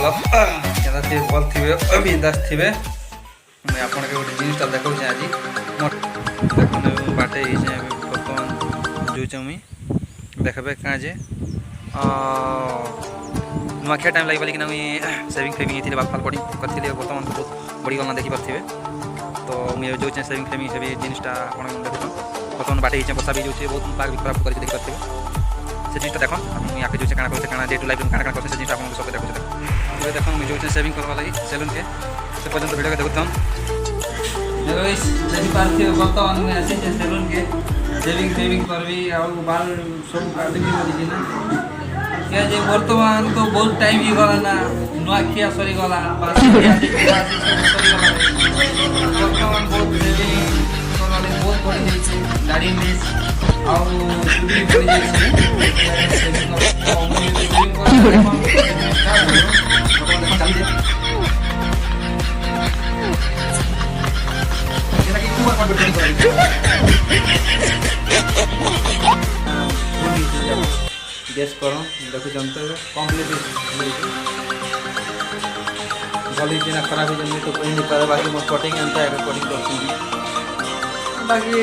क्या थे भल थे बिंदास थे मुझे आपके गोटे जिनटा देखा आज देखते बाटे बर्तमान जो मुई देखबे क्या जे नुआखिया टाइम लगे बोलिकिना मुई सेविंग फ्रेमिंग होती बाल फाल कटिंग करती बर्तमान बहुत बढ़ी गला देखिपे तो मुझे जो सेविंग फ्रेमिंग से जिनटा आप देखुन बर्तमान बाटे बसा भी जाऊँचे बहुत पाग भी खराब करके देखिपे से जिनटा देख मुझे आगे जो काଣା करते काଣା डे टू लाइफ काଣା काଣା करते से जिनटा आपको सब देखो देख मुझे जो सेविंग करवा लगी सेलून के से पर्यंत वीडियो के देखुन देखी पार्थे बर्तमान में आसी सेलून के सेविंग फेविंग करबी और बाल सब काटिकी बोली ना क्या जे बर्तमान तो बहुत टाइम ही गला ना नुआखिया सरी गला बर्तमान बहुत सेविंग करवाले बहुत बढ़ी जाइए दाढ़ी मिस और चुड़ी बढ़ी जाइए सेविंग गैस करो देखो जानते हो कम्प्लीट भली दिन खराब हो तो कहीं नहीं पारे बाकी मोर कटिंग एंता है कटिंग कर बाकी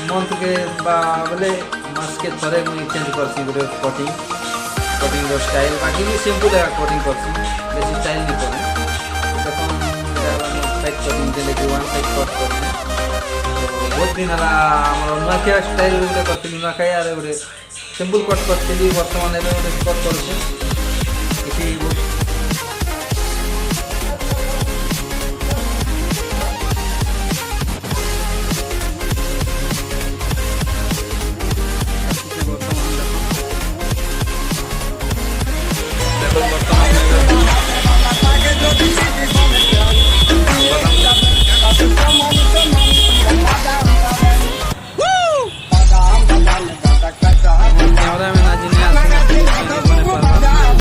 मंथ के बोले मास के थरे मुझे चेंज करसी गोटे कटिंग स्टाइल बाकी भी सिंपल है कटिंग करसी बेसी स्टाइल नहीं करे देखो साइड कटिंग देले कि वन साइड कट करसी बहुत दिन है नुआखिया स्टाइल करती नुआखाई आरे गोटे सिंपल कट करती बर्तमान गोटे कट कर